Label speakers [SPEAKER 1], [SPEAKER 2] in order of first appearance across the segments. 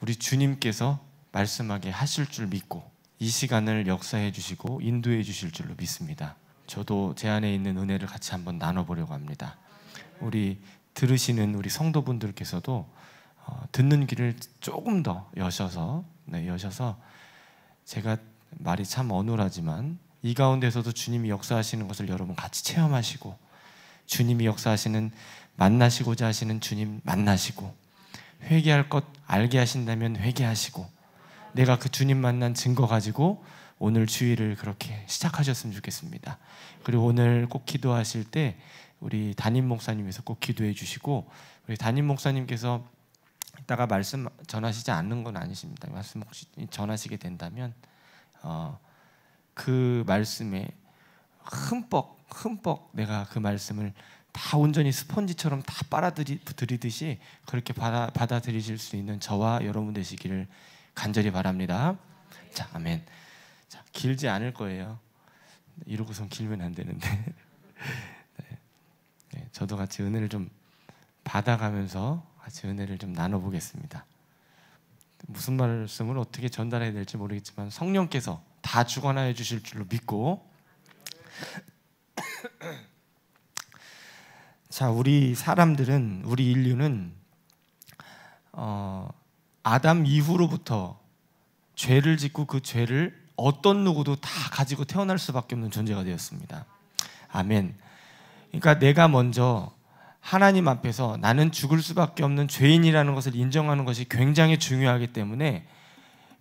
[SPEAKER 1] 우리 주님께서 말씀하게 하실 줄 믿고 이 시간을 역사해 주시고 인도해 주실 줄로 믿습니다. 저도 제 안에 있는 은혜를 같이 한번 나눠보려고 합니다. 우리 들으시는 우리 성도분들께서도 듣는 귀를 조금 더 여셔서 제가 말이 참 어눌하지만 이 가운데서도 주님이 역사하시는 것을 여러분 같이 체험하시고, 주님이 역사하시는 만나시고자 하시는 주님 만나시고, 회개할 것 알게 하신다면 회개하시고, 내가 그 주님 만난 증거 가지고 오늘 주일을 그렇게 시작하셨으면 좋겠습니다. 그리고 오늘 꼭 기도하실 때 우리 담임 목사님께서 꼭 기도해 주시고, 우리 담임 목사님께서 이따가 말씀 전하시지 않는 건 아니십니다. 말씀 혹시 전하시게 된다면 그 말씀에 흠뻑 내가 그 말씀을 다 온전히 스펀지처럼 다 빨아들이듯이 그렇게 받아들이실 수 있는 저와 여러분 되시기를 간절히 바랍니다. 자, 아멘. 자, 길지 않을 거예요. 이러고선 길면 안 되는데 네, 저도 같이 은혜를 좀 받아가면서 같이 은혜를 좀 나눠보겠습니다. 무슨 말씀을 어떻게 전달해야 될지 모르겠지만 성령께서 다 주관하여 주실 줄로 믿고 자, 우리 사람들은, 우리 인류는 아담 이후로부터 죄를 짓고 그 죄를 어떤 누구도 다 가지고 태어날 수밖에 없는 존재가 되었습니다. 아멘. 그러니까 내가 먼저 하나님 앞에서 나는 죽을 수밖에 없는 죄인이라는 것을 인정하는 것이 굉장히 중요하기 때문에,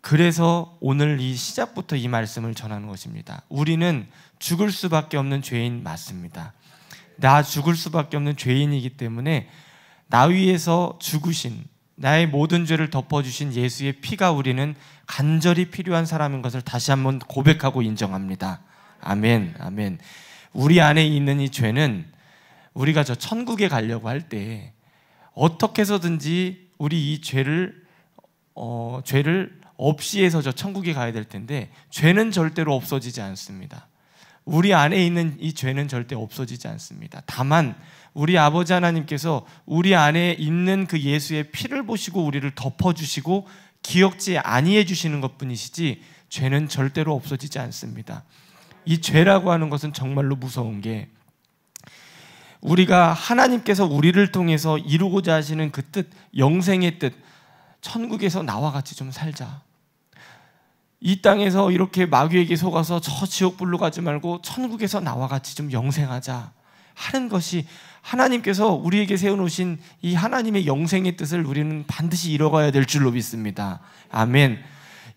[SPEAKER 1] 그래서 오늘 이 시작부터 이 말씀을 전하는 것입니다. 우리는 죽을 수밖에 없는 죄인 맞습니다. 나 죽을 수밖에 없는 죄인이기 때문에 나 위해서 죽으신, 나의 모든 죄를 덮어주신 예수의 피가 우리는 간절히 필요한 사람인 것을 다시 한번 고백하고 인정합니다. 아멘, 아멘. 우리 안에 있는 이 죄는 우리가 저 천국에 가려고 할 때 어떻게 해서든지 우리 이 죄를 없이 해서 저 천국에 가야 될 텐데, 죄는 절대로 없어지지 않습니다. 우리 안에 있는 이 죄는 절대 없어지지 않습니다. 다만 우리 아버지 하나님께서 우리 안에 있는 그 예수의 피를 보시고 우리를 덮어주시고 기억지 아니해 주시는 것뿐이시지 죄는 절대로 없어지지 않습니다. 이 죄라고 하는 것은 정말로 무서운 게, 우리가 하나님께서 우리를 통해서 이루고자 하시는 그 뜻, 영생의 뜻, 천국에서 나와 같이 좀 살자, 이 땅에서 이렇게 마귀에게 속아서 저 지옥불로 가지 말고 천국에서 나와 같이 좀 영생하자 하는 것이 하나님께서 우리에게 세워놓으신 이 하나님의 영생의 뜻을 우리는 반드시 이뤄가야 될 줄로 믿습니다. 아멘.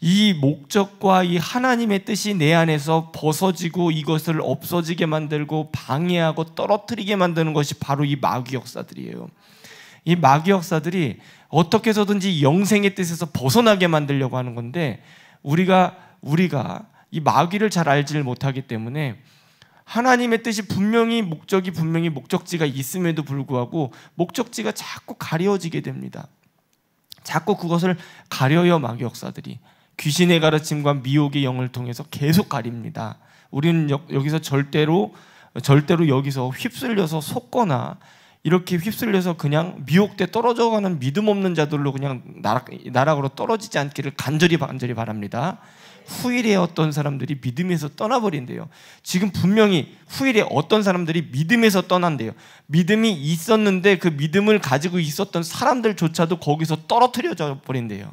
[SPEAKER 1] 이 목적과 이 하나님의 뜻이 내 안에서 벗어지고 이것을 없어지게 만들고 방해하고 떨어뜨리게 만드는 것이 바로 이 마귀 역사들이에요. 이 마귀 역사들이 어떻게 해서든지 영생의 뜻에서 벗어나게 만들려고 하는 건데, 우리가 이 마귀를 잘 알지를 못하기 때문에 하나님의 뜻이 분명히 목적지가 있음에도 불구하고 목적지가 자꾸 가려지게 됩니다. 자꾸 그것을 가려요. 마귀 역사들이 귀신의 가르침과 미혹의 영을 통해서 계속 가립니다. 우리는 여기서 절대로 여기서 휩쓸려서 속거나 이렇게 휩쓸려서 그냥 미혹돼 떨어져가는 믿음 없는 자들로 그냥 나락으로 떨어지지 않기를 간절히 바랍니다. 후일에 어떤 사람들이 믿음에서 떠나버린대요. 지금 분명히 후일에 어떤 사람들이 믿음에서 떠난대요. 믿음이 있었는데 그 믿음을 가지고 있었던 사람들조차도 거기서 떨어뜨려져 버린대요.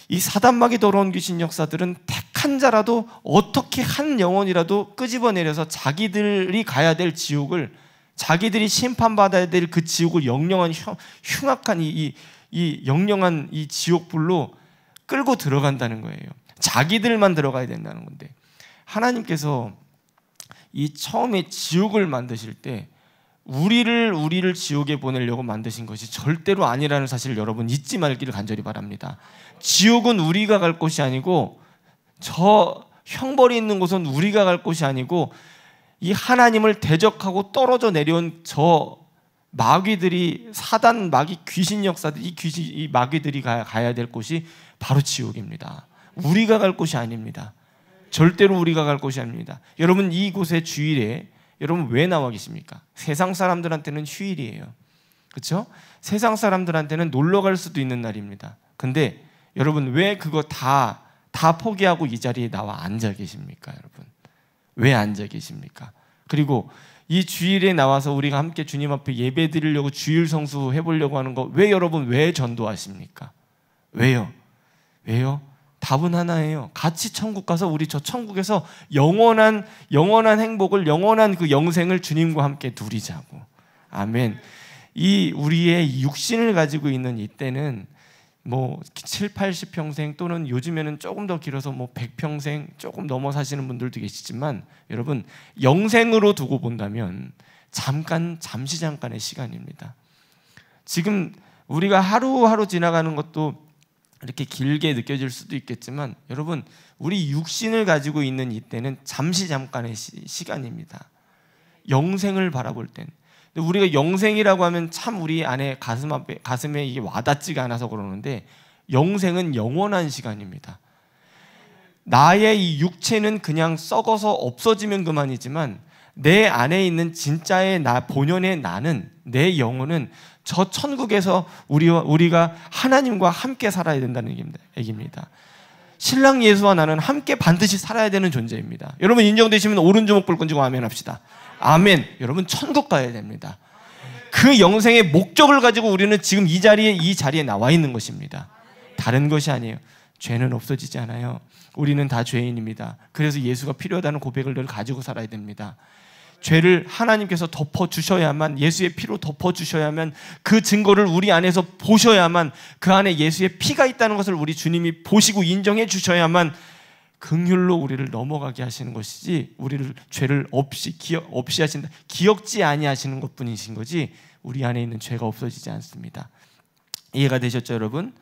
[SPEAKER 1] 이 사단마귀 더러운 귀신 역사들은 택한 자라도 어떻게 한 영혼이라도 끄집어내려서 자기들이 가야 될 지옥을, 자기들이 심판받아야 될 그 지옥을 영영한 흉악한 이 영영한 이 지옥불로 끌고 들어간다는 거예요. 자기들만 들어가야 된다는 건데, 하나님께서 이 처음에 지옥을 만드실 때 우리를 지옥에 보내려고 만드신 것이 절대로 아니라는 사실을 여러분 잊지 말기를 간절히 바랍니다. 지옥은 우리가 갈 곳이 아니고, 저 형벌이 있는 곳은 우리가 갈 곳이 아니고, 이 하나님을 대적하고 떨어져 내려온 저 마귀들이, 사단 마귀 귀신 역사들, 이 마귀들이 가야 될 곳이 바로 지옥입니다. 우리가 갈 곳이 아닙니다. 절대로 우리가 갈 곳이 아닙니다. 여러분, 이곳에 주일에 여러분 왜 나와 계십니까? 세상 사람들한테는 휴일이에요. 그렇죠? 세상 사람들한테는 놀러 갈 수도 있는 날입니다. 근데 여러분 왜 그거 다 포기하고 이 자리에 나와 앉아 계십니까? 여러분 왜 앉아 계십니까? 그리고 이 주일에 나와서 우리가 함께 주님 앞에 예배 드리려고 주일 성수 해보려고 하는 거 왜 여러분 왜 전도하십니까? 왜요? 답은 하나예요. 같이 천국 가서 우리 저 천국에서 영원한 행복을, 영원한 그 영생을 주님과 함께 누리자고. 아멘. 이 우리의 육신을 가지고 있는 이때는 뭐 7, 80평생 또는 요즘에는 조금 더 길어서 뭐 100평생 조금 넘어 사시는 분들도 계시지만 여러분 영생으로 두고 본다면 잠시 잠깐의 시간입니다. 지금 우리가 하루하루 지나가는 것도 이렇게 길게 느껴질 수도 있겠지만 여러분 우리 육신을 가지고 있는 이때는 잠시 잠깐의 시간입니다. 영생을 바라볼 땐. 우리가 영생이라고 하면 참 우리 안에 가슴에 이게 와닿지가 않아서 그러는데 영생은 영원한 시간입니다. 나의 이 육체는 그냥 썩어서 없어지면 그만이지만 내 안에 있는 진짜의 나, 본연의 나는, 내 영혼은 저 천국에서 우리가 하나님과 함께 살아야 된다는 얘기입니다. 신랑 예수와 나는 함께 반드시 살아야 되는 존재입니다. 여러분 인정되시면 오른주먹 불 끈지고 아멘 합시다. 아멘. 여러분 천국 가야 됩니다. 그 영생의 목적을 가지고 우리는 지금 이 자리에 나와 있는 것입니다. 다른 것이 아니에요. 죄는 없어지지 않아요. 우리는 다 죄인입니다. 그래서 예수가 필요하다는 고백을 늘 가지고 살아야 됩니다. 죄를 하나님께서 덮어주셔야만, 예수의 피로 덮어주셔야만, 그 증거를 우리 안에서 보셔야만, 그 안에 예수의 피가 있다는 것을 우리 주님이 보시고 인정해 주셔야만 긍휼로 우리를 넘어가게 하시는 것이지, 우리를 죄를 없이 하신다, 기억지 아니하시는 것뿐이신 거지 우리 안에 있는 죄가 없어지지 않습니다. 이해가 되셨죠 여러분?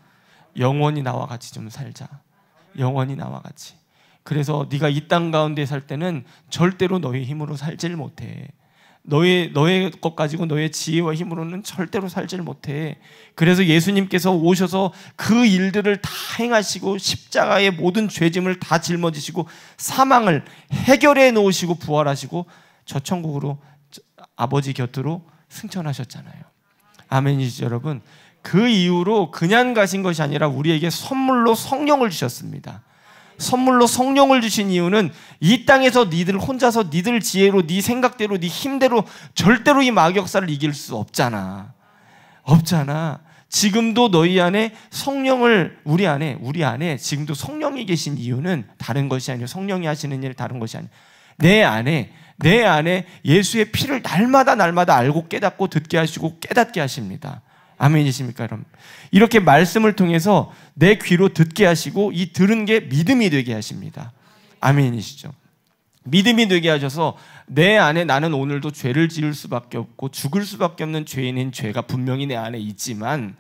[SPEAKER 1] 영원히 나와 같이 좀 살자. 영원히 나와 같이. 그래서 네가 이 땅 가운데 살 때는 절대로 너의 힘으로 살질 못해. 너의 것 가지고 너의 지혜와 힘으로는 절대로 살질 못해. 그래서 예수님께서 오셔서 그 일들을 다 행하시고 십자가의 모든 죄짐을 다 짊어지시고 사망을 해결해 놓으시고 부활하시고 저 천국으로 아버지 곁으로 승천하셨잖아요. 아멘이시죠 여러분? 그 이후로 그냥 가신 것이 아니라 우리에게 선물로 성령을 주셨습니다. 선물로 성령을 주신 이유는 이 땅에서 니들 혼자서 니들 지혜로 네 생각대로 네 힘대로 절대로 이 마귀역사를 이길 수 없잖아. 지금도 너희 안에 성령을 우리 안에 지금도 성령이 계신 이유는 다른 것이 아니에요. 성령이 하시는 일 다른 것이 아니에요. 내 안에 예수의 피를 날마다 알고 깨닫고 듣게 하시고 깨닫게 하십니다. 아멘이십니까 여러분? 이렇게 말씀을 통해서 내 귀로 듣게 하시고 이 들은 게 믿음이 되게 하십니다. 아멘이시죠? 믿음이 되게 하셔서 내 안에 나는 오늘도 죄를 지을 수밖에 없고 죽을 수밖에 없는 죄인인 죄가 분명히 내 안에 있지만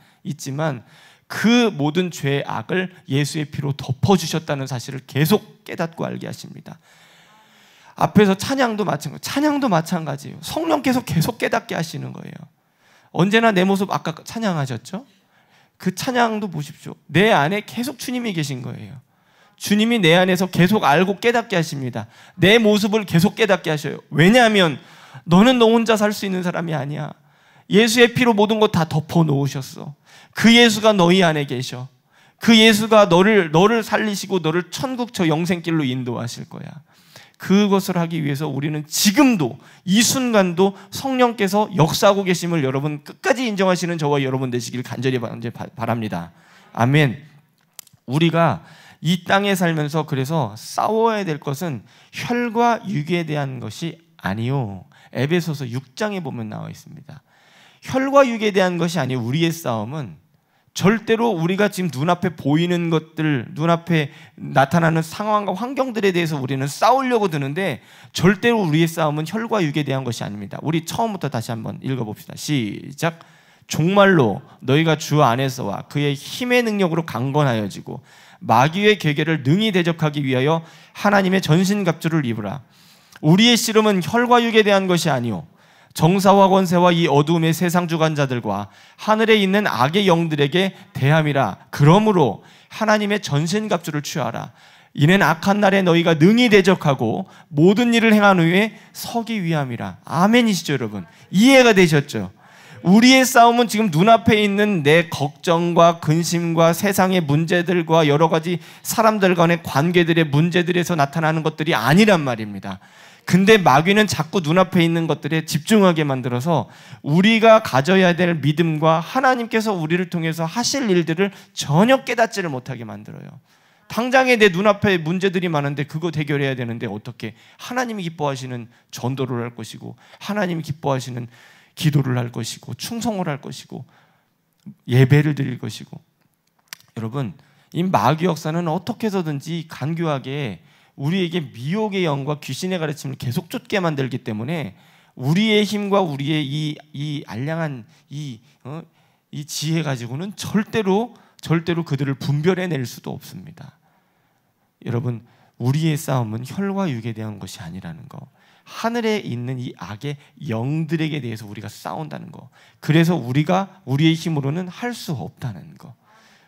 [SPEAKER 1] 그 모든 죄의 악을 예수의 피로 덮어주셨다는 사실을 계속 깨닫고 알게 하십니다. 앞에서 찬양도 마찬가지예요. 성령께서 계속 깨닫게 하시는 거예요. 언제나 내 모습 아까 찬양하셨죠? 그 찬양도 보십시오. 내 안에 계속 주님이 계신 거예요. 주님이 내 안에서 계속 알고 깨닫게 하십니다. 내 모습을 계속 깨닫게 하셔요. 왜냐하면 너는 너 혼자 살 수 있는 사람이 아니야. 예수의 피로 모든 것 다 덮어 놓으셨어. 그 예수가 너희 안에 계셔. 그 예수가 너를 살리시고 너를 천국 저 영생길로 인도하실 거야. 그것을 하기 위해서 우리는 지금도 이 순간도 성령께서 역사하고 계심을 여러분 끝까지 인정하시는 저와 여러분 되시길 간절히 바랍니다. 아멘. 우리가 이 땅에 살면서 그래서 싸워야 될 것은 혈과 육에 대한 것이 아니요. 에베소서 6장에 보면 나와 있습니다. 혈과 육에 대한 것이 아니요. 우리의 싸움은 절대로 우리가 지금 눈앞에 보이는 것들, 눈앞에 나타나는 상황과 환경들에 대해서 우리는 싸우려고 드는데 절대로 우리의 싸움은 혈과 육에 대한 것이 아닙니다. 우리 처음부터 다시 한번 읽어봅시다. 시작. 종말로 너희가 주 안에서와 그의 힘의 능력으로 강건하여지고 마귀의 계계를 능히 대적하기 위하여 하나님의 전신갑주를 입으라. 우리의 씨름은 혈과 육에 대한 것이 아니오 정사와 권세와 이 어두움의 세상 주관자들과 하늘에 있는 악의 영들에게 대함이라. 그러므로 하나님의 전신갑주를 취하라. 이는 악한 날에 너희가 능히 대적하고 모든 일을 행한 후에 서기 위함이라. 아멘이시죠 여러분? 이해가 되셨죠? 우리의 싸움은 지금 눈앞에 있는 내 걱정과 근심과 세상의 문제들과 여러 가지 사람들 간의 관계들의 문제들에서 나타나는 것들이 아니란 말입니다. 근데 마귀는 자꾸 눈앞에 있는 것들에 집중하게 만들어서 우리가 가져야 될 믿음과 하나님께서 우리를 통해서 하실 일들을 전혀 깨닫지를 못하게 만들어요. 당장에 내 눈앞에 문제들이 많은데 그거 해결해야 되는데 어떻게 하나님이 기뻐하시는 전도를 할 것이고 하나님이 기뻐하시는 기도를 할 것이고 충성을 할 것이고 예배를 드릴 것이고. 여러분, 이 마귀 역사는 어떻게 해서든지 간교하게 우리에게 미혹의 영과 귀신의 가르침을 계속 쫓게 만들기 때문에 우리의 힘과 우리의 이 알량한 이 지혜 가지고는 절대로 그들을 분별해낼 수도 없습니다. 여러분, 우리의 싸움은 혈과 육에 대한 것이 아니라는 거, 하늘에 있는 이 악의 영들에게 대해서 우리가 싸운다는 거, 그래서 우리가 우리의 힘으로는 할 수 없다는 거,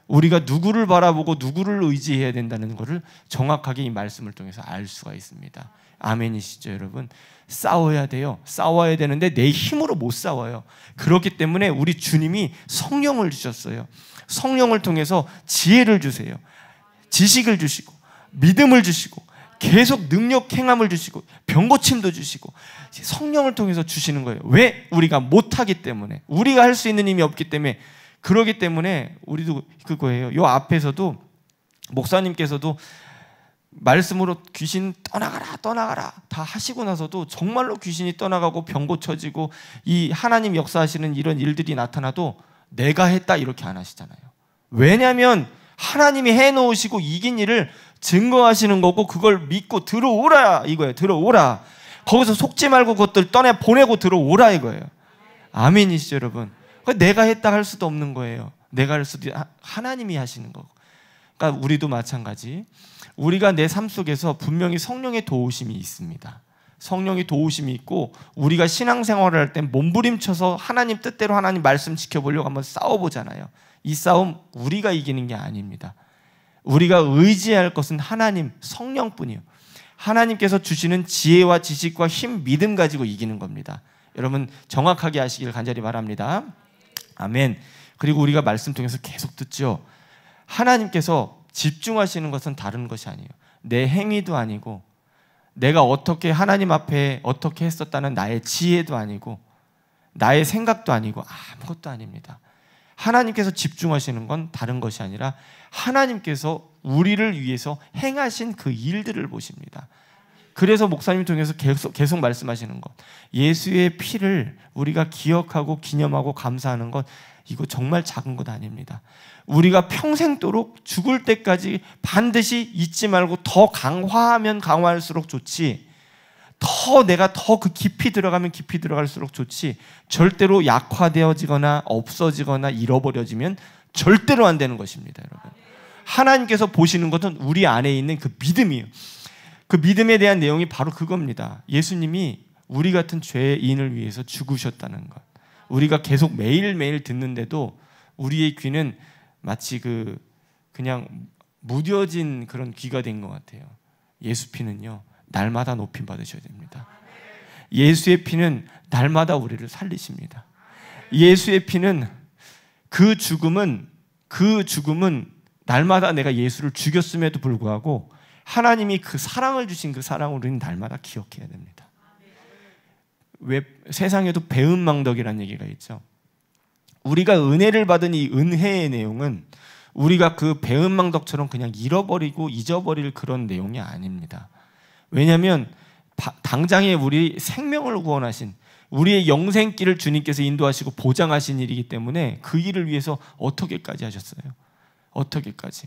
[SPEAKER 1] 우리가 누구를 바라보고 누구를 의지해야 된다는 것을 정확하게 이 말씀을 통해서 알 수가 있습니다. 아멘이시죠, 여러분? 싸워야 돼요. 싸워야 되는데 내 힘으로 못 싸워요. 그렇기 때문에 우리 주님이 성령을 주셨어요. 성령을 통해서 지혜를 주세요. 지식을 주시고 믿음을 주시고 계속 능력 행함을 주시고 병고침도 주시고 성령을 통해서 주시는 거예요. 왜? 우리가 못하기 때문에, 우리가 할 수 있는 힘이 없기 때문에. 그러기 때문에 우리도 그거예요. 요 앞에서도 목사님께서도 말씀으로 귀신 떠나가라 다 하시고 나서도 정말로 귀신이 떠나가고 병 고쳐지고 이 하나님 역사하시는 이런 일들이 나타나도 내가 했다 이렇게 안 하시잖아요. 왜냐하면 하나님이 해놓으시고 이긴 일을 증거하시는 거고 그걸 믿고 들어오라 이거예요. 들어오라. 거기서 속지 말고 그것들 떠내보내고 들어오라 이거예요. 아멘이시죠, 여러분? 내가 했다 할 수도 없는 거예요. 내가 할 수도 하나님이 하시는 거고. 그러니까 우리도 마찬가지. 우리가 내 삶 속에서 분명히 성령의 도우심이 있습니다. 성령의 도우심이 있고 우리가 신앙생활을 할 때 몸부림쳐서 하나님 뜻대로 하나님 말씀 지켜보려고 한번 싸워보잖아요. 이 싸움 우리가 이기는 게 아닙니다. 우리가 의지할 것은 하나님, 성령뿐이에요. 하나님께서 주시는 지혜와 지식과 힘, 믿음 가지고 이기는 겁니다. 여러분 정확하게 아시길 간절히 바랍니다. 아멘. 그리고 우리가 말씀 통해서 계속 듣죠. 하나님께서 집중하시는 것은 다른 것이 아니에요. 내 행위도 아니고 내가 어떻게 하나님 앞에 어떻게 했었다는 나의 지혜도 아니고 나의 생각도 아니고 아무것도 아닙니다. 하나님께서 집중하시는 건 다른 것이 아니라 하나님께서 우리를 위해서 행하신 그 일들을 보십니다. 그래서 목사님 통해서 계속 말씀하시는 것, 예수의 피를 우리가 기억하고 기념하고 감사하는 것, 이거 정말 작은 것 아닙니다. 우리가 평생도록 죽을 때까지 반드시 잊지 말고 더 강화하면 강화할수록 좋지, 내가 더 그 깊이 들어가면 깊이 들어갈수록 좋지, 절대로 약화되어지거나 없어지거나 잃어버려지면 절대로 안 되는 것입니다. 여러분, 하나님께서 보시는 것은 우리 안에 있는 그 믿음이에요. 그 믿음에 대한 내용이 바로 그겁니다. 예수님이 우리 같은 죄인을 위해서 죽으셨다는 것. 우리가 계속 매일매일 듣는데도 우리의 귀는 마치 그냥 무뎌진 그런 귀가 된 것 같아요. 예수 피는요, 날마다 높임 받으셔야 됩니다. 예수의 피는 날마다 우리를 살리십니다. 예수의 피는 그 죽음은 날마다 내가 예수를 죽였음에도 불구하고 하나님이 그 사랑을 주신 그 사랑을 우리는 날마다 기억해야 됩니다. 왜 세상에도 배은망덕이라는 얘기가 있죠. 우리가 은혜를 받은 이 은혜의 내용은 우리가 그 배은망덕처럼 그냥 잃어버리고 잊어버릴 그런 내용이 아닙니다. 왜냐하면 당장에 우리 생명을 구원하신 우리의 영생길을 주님께서 인도하시고 보장하신 일이기 때문에 그 일을 위해서 어떻게까지 하셨어요? 어떻게까지?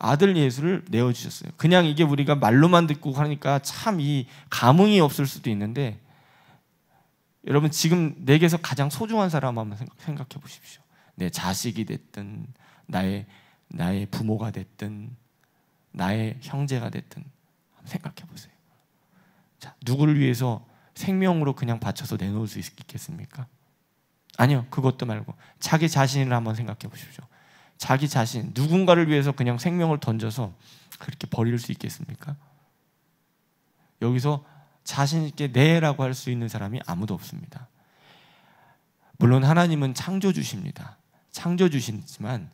[SPEAKER 1] 아들 예수를 내어주셨어요. 그냥 이게 우리가 말로만 듣고 하니까 참 이 감흥이 없을 수도 있는데, 여러분 지금 내게서 가장 소중한 사람 한번 생각해 보십시오. 내 자식이 됐든 나의 부모가 됐든 나의 형제가 됐든 한번 생각해 보세요. 자, 누구를 위해서 생명으로 그냥 바쳐서 내놓을 수 있겠습니까? 아니요. 그것도 말고 자기 자신을 한번 생각해 보십시오. 자기 자신, 누군가를 위해서 그냥 생명을 던져서 그렇게 버릴 수 있겠습니까? 여기서 자신 있게 네라고 할 수 있는 사람이 아무도 없습니다. 물론 하나님은 창조주십니다. 창조주시지만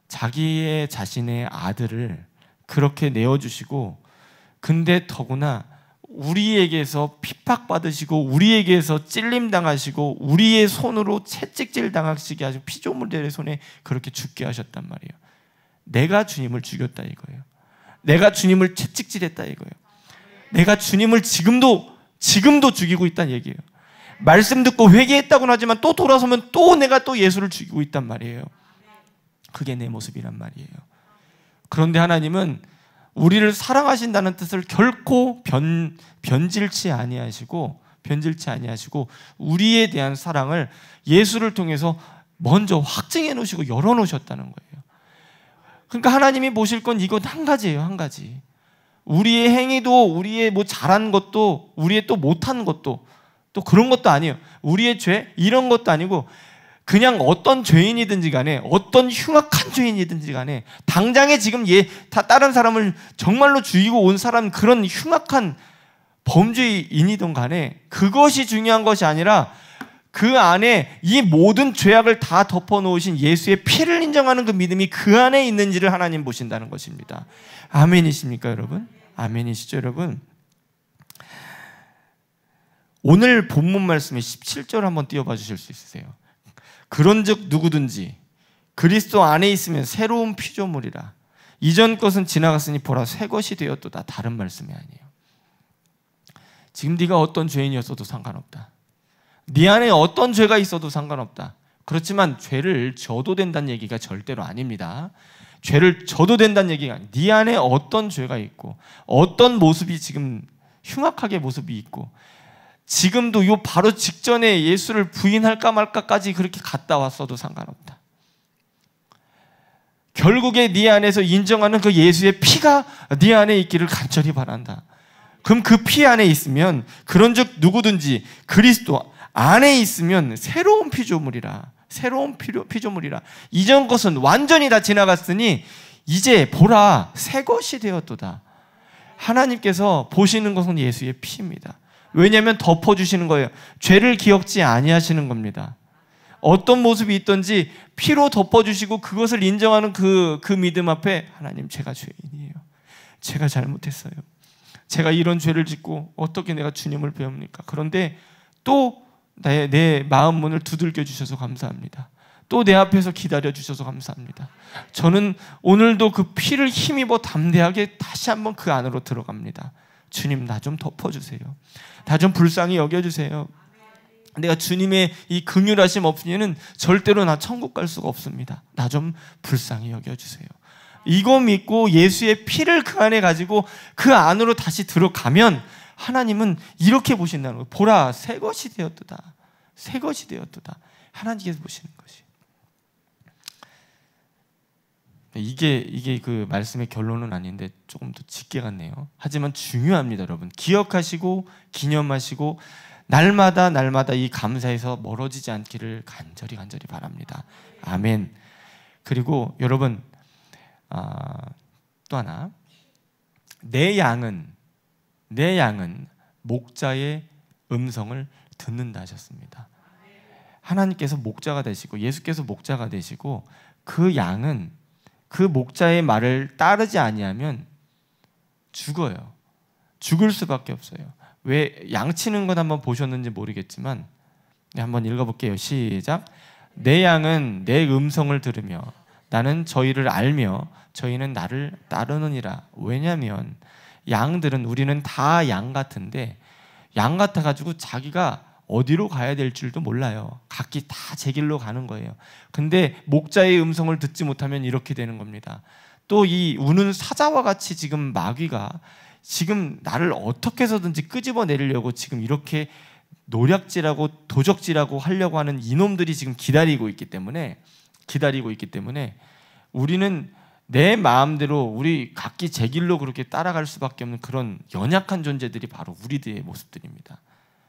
[SPEAKER 1] 자기의 자신의 아들을 그렇게 내어주시고, 근데 더구나 우리에게서 핍박받으시고 우리에게서 찔림당하시고 우리의 손으로 채찍질 당하시게 하시고 피조물들의 손에 그렇게 죽게 하셨단 말이에요. 내가 주님을 죽였다 이거예요. 내가 주님을 채찍질했다 이거예요. 내가 주님을 지금도 죽이고 있다는 얘기예요. 말씀 듣고 회개했다고는 하지만 또 돌아서면 또 내가 또 예수를 죽이고 있단 말이에요. 그게 내 모습이란 말이에요. 그런데 하나님은 우리를 사랑하신다는 뜻을 결코 변질치 아니하시고 우리에 대한 사랑을 예수를 통해서 먼저 확증해 놓으시고 열어 놓으셨다는 거예요. 그러니까 하나님이 보실 건 이건 한 가지예요. 한 가지. 우리의 행위도, 우리의 뭐 잘한 것도, 우리의 또 못한 것도, 또 그런 것도 아니에요. 우리의 죄 이런 것도 아니고 그냥 어떤 죄인이든지 간에, 어떤 흉악한 죄인이든지 간에, 당장에 지금 다른 사람을 정말로 죽이고 온 사람, 그런 흉악한 범죄인이든 간에 그것이 중요한 것이 아니라 그 안에 이 모든 죄악을 다 덮어놓으신 예수의 피를 인정하는 그 믿음이 그 안에 있는지를 하나님 보신다는 것입니다. 아멘이십니까 여러분? 아멘이시죠 여러분? 오늘 본문 말씀의 17절 한번 띄워봐 주실 수 있으세요? 그런즉 누구든지 그리스도 안에 있으면 새로운 피조물이라. 이전 것은 지나갔으니 보라 새 것이 되었도다. 다른 말씀이 아니에요. 지금 네가 어떤 죄인이었어도 상관없다. 네 안에 어떤 죄가 있어도 상관없다. 그렇지만 죄를 져도 된다는 얘기가 절대로 아닙니다. 죄를 져도 된다는 얘기가 아니에요. 네 안에 어떤 죄가 있고 어떤 모습이 지금 흉악하게 모습이 있고 지금도 요 바로 직전에 예수를 부인할까 말까까지 그렇게 갔다 왔어도 상관없다. 결국에 네 안에서 인정하는 그 예수의 피가 네 안에 있기를 간절히 바란다. 그럼 그 피 안에 있으면 그런즉 누구든지 그리스도 안에 있으면 새로운 피조물이라. 새로운 피조물이라. 이전 것은 완전히 다 지나갔으니 이제 보라 새 것이 되었도다. 하나님께서 보시는 것은 예수의 피입니다. 왜냐하면 덮어주시는 거예요. 죄를 기억지 아니하시는 겁니다. 어떤 모습이 있든지 피로 덮어주시고 그것을 인정하는 그 믿음 앞에 하나님 제가 죄인이에요. 제가 잘못했어요. 제가 이런 죄를 짓고 어떻게 내가 주님을 배웁니까? 그런데 또 내 마음 문을 두들겨 주셔서 감사합니다. 또 내 앞에서 기다려 주셔서 감사합니다. 저는 오늘도 그 피를 힘입어 담대하게 다시 한번 그 안으로 들어갑니다. 주님 나 좀 덮어주세요. 나 좀 불쌍히 여겨주세요. 내가 주님의 이 긍휼하심 없이는 절대로 나 천국 갈 수가 없습니다. 나 좀 불쌍히 여겨주세요. 이거 믿고 예수의 피를 그 안에 가지고 그 안으로 다시 들어가면 하나님은 이렇게 보신다는 거예요. 보라 새 것이 되었도다. 새 것이 되었도다. 하나님께서 보시는 것이. 이게 그 말씀의 결론은 아닌데 조금 더 짙게 갔네요. 하지만 중요합니다, 여러분. 기억하시고 기념하시고 날마다 이 감사에서 멀어지지 않기를 간절히 바랍니다. 아멘. 그리고 여러분 또 하나, 내 양은 목자의 음성을 듣는다 하셨습니다. 하나님께서 목자가 되시고 예수께서 목자가 되시고 그 양은 그 목자의 말을 따르지 아니하면 죽어요. 죽을 수밖에 없어요. 왜 양치는 건 한번 보셨는지 모르겠지만 한번 읽어볼게요. 시작. 내 양은 내 음성을 들으며 나는 저희를 알며 저희는 나를 따르느니라. 왜냐하면 양들은 우리는 다 양 같은데 양 같아가지고 자기가 어디로 가야 될 줄도 몰라요. 각기 다 제 길로 가는 거예요. 근데 목자의 음성을 듣지 못하면 이렇게 되는 겁니다. 또 이 우는 사자와 같이 지금 마귀가 지금 나를 어떻게 해서든지 끄집어내려고 지금 이렇게 노략질하고 도적질하고 하려고 하는 이놈들이 지금 기다리고 있기 때문에 우리는 내 마음대로 우리 각기 제 길로 그렇게 따라갈 수밖에 없는 그런 연약한 존재들이 바로 우리들의 모습들입니다.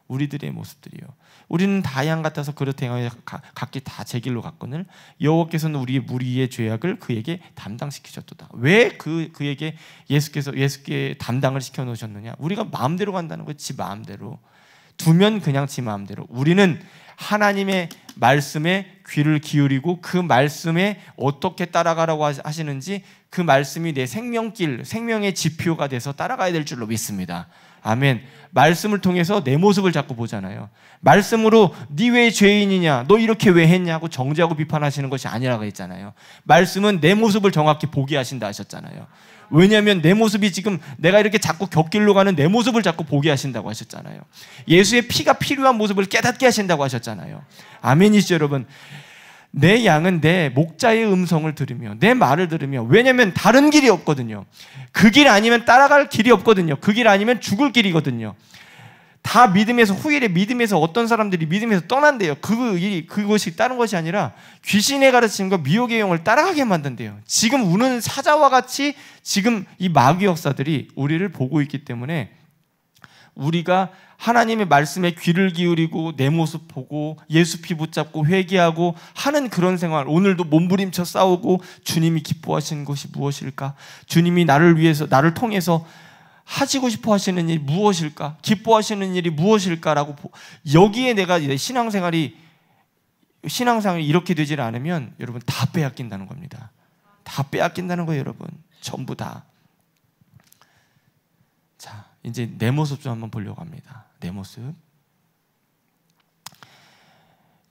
[SPEAKER 1] 우리들의 모습들이요. 우리는 다 양 같아서 그렇대요. 각기 다 제 길로 갔거늘 여호와께서는 우리의 무리의 죄악을 그에게 담당시키셨도다. 왜 그에게 예수께 담당을 시켜 놓으셨느냐? 우리가 마음대로 간다는 거예요. 지 마음대로 두면 그냥 지 마음대로. 우리는 하나님의 말씀에 귀를 기울이고 그 말씀에 어떻게 따라가라고 하시는지 그 말씀이 내 생명길, 생명의 지표가 돼서 따라가야 될 줄로 믿습니다. 아멘. 말씀을 통해서 내 모습을 자꾸 보잖아요. 말씀으로 네 왜 죄인이냐, 너 이렇게 왜 했냐고 정죄하고 비판하시는 것이 아니라고 했잖아요. 말씀은 내 모습을 정확히 보게 하신다 하셨잖아요. 왜냐하면 내 모습이 지금 내가 이렇게 자꾸 곁길로 가는 내 모습을 자꾸 보게 하신다고 하셨잖아요. 예수의 피가 필요한 모습을 깨닫게 하신다고 하셨잖아요. 아멘이시죠, 여러분. 내 양은 내 목자의 음성을 들으며 내 말을 들으며, 왜냐하면 다른 길이 없거든요. 그 길 아니면 따라갈 길이 없거든요. 그 길 아니면 죽을 길이거든요. 다 믿음에서, 후일에 믿음에서 어떤 사람들이 믿음에서 떠난대요. 그것이 다른 것이 아니라 귀신의 가르침과 미혹의 영을 따라가게 만든대요. 지금 우는 사자와 같이 지금 이 마귀 역사들이 우리를 보고 있기 때문에 우리가 하나님의 말씀에 귀를 기울이고 내 모습 보고 예수 피 붙잡고 회개하고 하는 그런 생활, 오늘도 몸부림쳐 싸우고 주님이 기뻐하시는 것이 무엇일까? 주님이 나를 위해서, 나를 통해서 하시고 싶어 하시는 일이 무엇일까? 기뻐하시는 일이 무엇일까라고, 여기에 내가 신앙생활이 이렇게 되질 않으면 여러분 다 빼앗긴다는 겁니다. 다 빼앗긴다는 거예요, 여러분. 전부 다. 자, 이제 내 모습 좀 한번 보려고 합니다. 내 모습.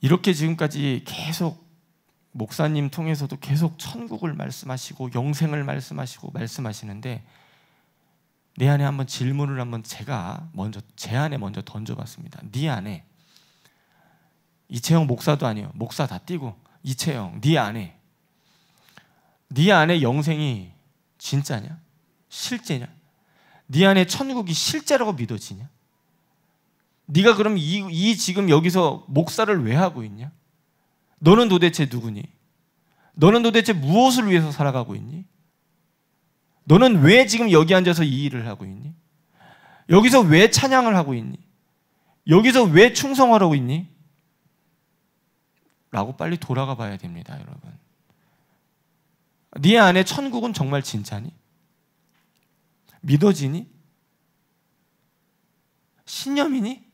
[SPEAKER 1] 이렇게 지금까지 계속 목사님 통해서도 계속 천국을 말씀하시고 영생을 말씀하시는데, 내 안에 한번 질문을 제가 먼저 제 안에 먼저 던져봤습니다. 네 안에, 이채영 목사도 아니에요. 목사 다 띄고 이채영, 네 안에 영생이 진짜냐? 실제냐? 네 안에 천국이 실제라고 믿어지냐? 네가 그럼 이 지금 여기서 목사를 왜 하고 있냐? 너는 도대체 누구니? 너는 도대체 무엇을 위해서 살아가고 있니? 너는 왜 지금 여기 앉아서 이 일을 하고 있니? 여기서 왜 찬양을 하고 있니? 여기서 왜 충성하라고 있니? 라고 빨리 돌아가 봐야 됩니다, 여러분. 네 안에 천국은 정말 진짜니? 믿어지니? 신념이니?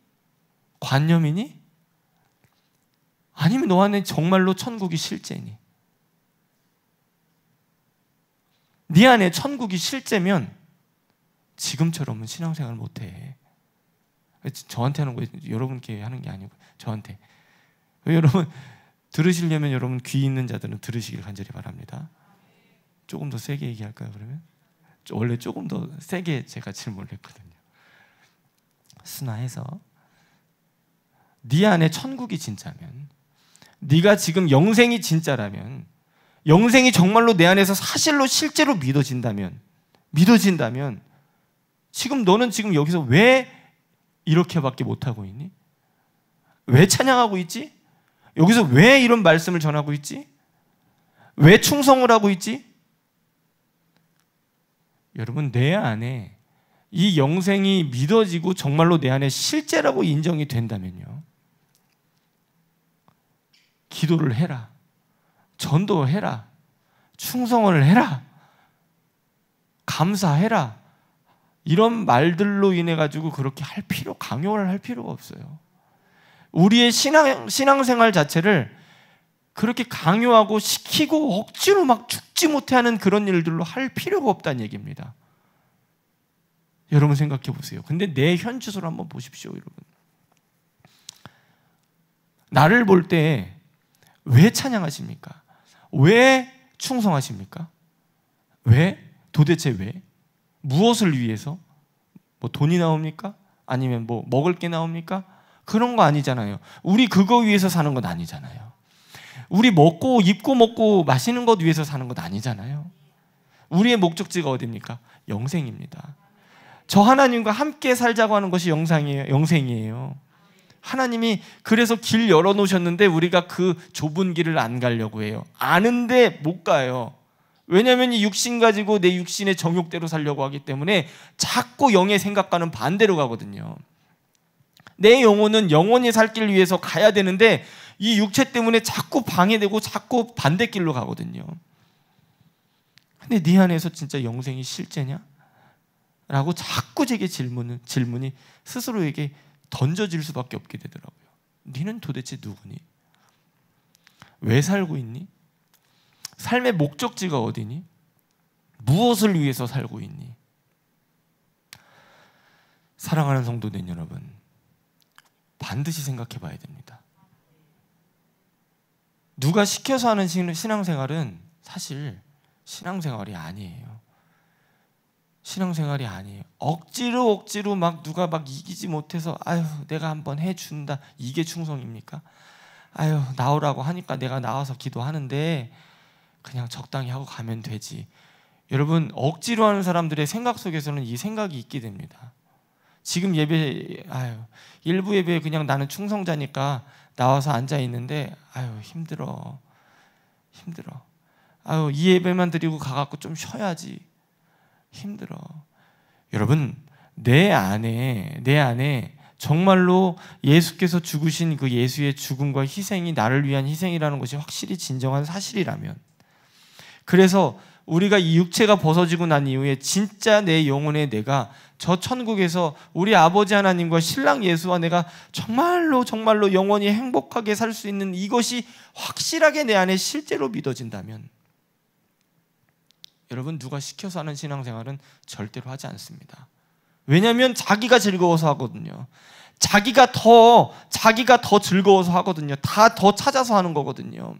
[SPEAKER 1] 관념이니? 아니면 너 안에 정말로 천국이 실제니? 네 안에 천국이 실제면 지금처럼은 신앙생활 못해. 저한테 하는 거예요. 여러분께 하는 게 아니고 저한테. 여러분 들으시려면 여러분 귀 있는 자들은 들으시길 간절히 바랍니다. 조금 더 세게 얘기할까요, 그러면? 원래 조금 더 세게 제가 질문을 했거든요. 순화해서 네 안에 천국이 진짜면, 네가 지금 영생이 진짜라면, 영생이 정말로 내 안에서 사실로 실제로 믿어진다면 지금 너는 지금 여기서 왜 이렇게밖에 못하고 있니? 왜 찬양하고 있지? 여기서 왜 이런 말씀을 전하고 있지? 왜 충성을 하고 있지? 여러분, 내 안에 이 영생이 믿어지고 정말로 내 안에 실제라고 인정이 된다면요, 기도를 해라, 전도해라, 충성을 해라, 감사해라, 이런 말들로 인해 가지고 그렇게 강요를 할 필요가 없어요. 우리의 신앙생활 자체를 그렇게 강요하고 시키고 억지로 막 죽지 못해 하는 그런 일들로 할 필요가 없다는 얘기입니다. 여러분 생각해 보세요. 근데 내 현주소를 한번 보십시오, 여러분. 나를 볼 때 왜 찬양하십니까? 왜 충성하십니까? 왜? 도대체 왜? 무엇을 위해서? 뭐 돈이 나옵니까? 아니면 뭐 먹을 게 나옵니까? 그런 거 아니잖아요. 우리 그거 위해서 사는 건 아니잖아요. 우리 먹고 입고 먹고 마시는 것 위해서 사는 것 아니잖아요. 우리의 목적지가 어디입니까? 영생입니다. 저 하나님과 함께 살자고 하는 것이 영생이에요. 하나님이 그래서 길 열어놓으셨는데 우리가 그 좁은 길을 안 가려고 해요. 아는데 못 가요. 왜냐하면 이 육신 가지고 내 육신의 정욕대로 살려고 하기 때문에 자꾸 영의 생각과는 반대로 가거든요. 내 영혼은 영원히 살 길 위해서 가야 되는데 이 육체 때문에 자꾸 방해되고 자꾸 반대길로 가거든요. 근데 네 안에서 진짜 영생이 실제냐? 라고 자꾸 제게 질문이 스스로에게 던져질 수밖에 없게 되더라고요. 너는 도대체 누구니? 왜 살고 있니? 삶의 목적지가 어디니? 무엇을 위해서 살고 있니? 사랑하는 성도된 여러분, 반드시 생각해 봐야 됩니다. 누가 시켜서 하는 신앙생활은 사실 신앙생활이 아니에요. 신앙생활이 아니에요. 억지로 막 누가 막 이기지 못해서 아유 내가 한번 해준다, 이게 충성입니까? 아유 나오라고 하니까 내가 나와서 기도하는데 그냥 적당히 하고 가면 되지. 여러분, 억지로 하는 사람들의 생각 속에서는 이 생각이 있게 됩니다. 지금 예배, 일부 예배에 그냥 나는 충성자니까 나와서 앉아 있는데 힘들어. 이 예배만 드리고 가갖고 좀 쉬어야지. 힘들어. 여러분, 내 안에 정말로 예수께서 죽으신 그 예수의 죽음과 희생이 나를 위한 희생이라는 것이 확실히 진정한 사실이라면, 그래서 우리가 이 육체가 벗어지고 난 이후에 진짜 내 영혼의 내가 저 천국에서 우리 아버지 하나님과 신랑 예수와 내가 정말로 영원히 행복하게 살 수 있는 이것이 확실하게 내 안에 실제로 믿어진다면, 여러분, 누가 시켜서 하는 신앙생활은 절대로 하지 않습니다. 왜냐하면 자기가 즐거워서 하거든요. 자기가 더 즐거워서 하거든요. 다 더 찾아서 하는 거거든요.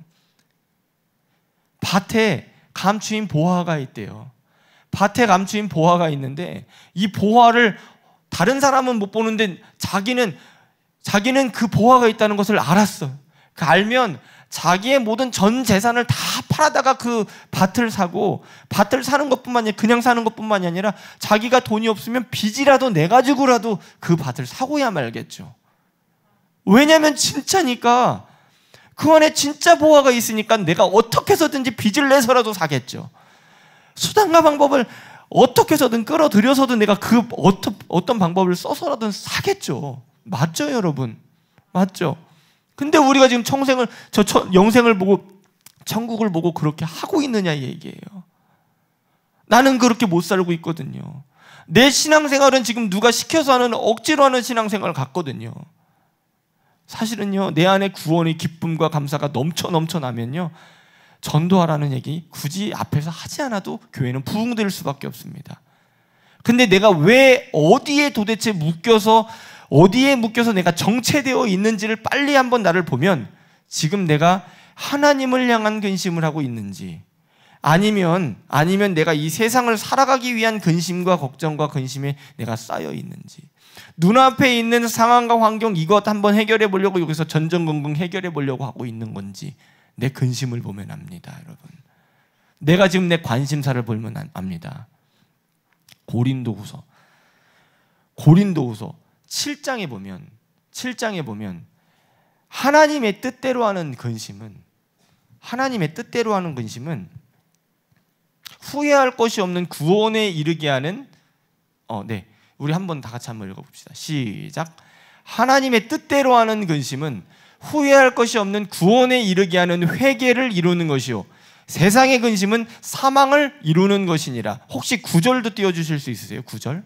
[SPEAKER 1] 밭에 감추인 보화가 있대요. 밭에 감추인 보화가 있는데 이 보화를 다른 사람은 못 보는데 자기는 그 보화가 있다는 것을 알았어. 알면 자기의 모든 전 재산을 다 팔아다가 그 밭을 사고, 밭을 사는 것뿐만이 아니라 그냥 사는 것뿐만이 아니라 자기가 돈이 없으면 빚이라도 내가지고라도 그 밭을 사고야 말겠죠. 왜냐하면 진짜니까. 그 안에 진짜 보화가 있으니까 내가 어떻게 해서든지 빚을 내서라도 사겠죠. 수단과 방법을 어떻게 해서든 끌어들여서도 내가 그 어떤 방법을 써서라도 사겠죠. 맞죠, 여러분? 맞죠? 근데 우리가 지금 영생을 보고 천국을 보고 그렇게 하고 있느냐 이 얘기예요. 나는 그렇게 못 살고 있거든요. 내 신앙생활은 지금 누가 시켜서 하는, 억지로 하는 신앙생활 같거든요. 사실은요, 내 안에 구원의 기쁨과 감사가 넘쳐나면요, 전도하라는 얘기 굳이 앞에서 하지 않아도 교회는 부흥될 수밖에 없습니다. 근데 내가 왜 어디에 묶여서 내가 정체되어 있는지를 빨리 한번 나를 보면, 지금 내가 하나님을 향한 근심을 하고 있는지, 아니면 내가 이 세상을 살아가기 위한 근심과 걱정과 근심에 내가 쌓여 있는지, 눈앞에 있는 상황과 환경 이것 한번 해결해 보려고 여기서 전전긍긍 해결해 보려고 하고 있는 건지 내 근심을 보면 압니다, 여러분. 내가 지금 내 관심사를 보면 압니다. 고린도후서 7장에 보면 하나님의 뜻대로 하는 근심은 후회할 것이 없는 구원에 이르게 하는, 우리 한번 다 같이 한번 읽어봅시다. 시작. 하나님의 뜻대로 하는 근심은 후회할 것이 없는 구원에 이르게 하는 회개를 이루는 것이요, 세상의 근심은 사망을 이루는 것이니라. 혹시 9절도 띄워주실 수 있으세요? 9절.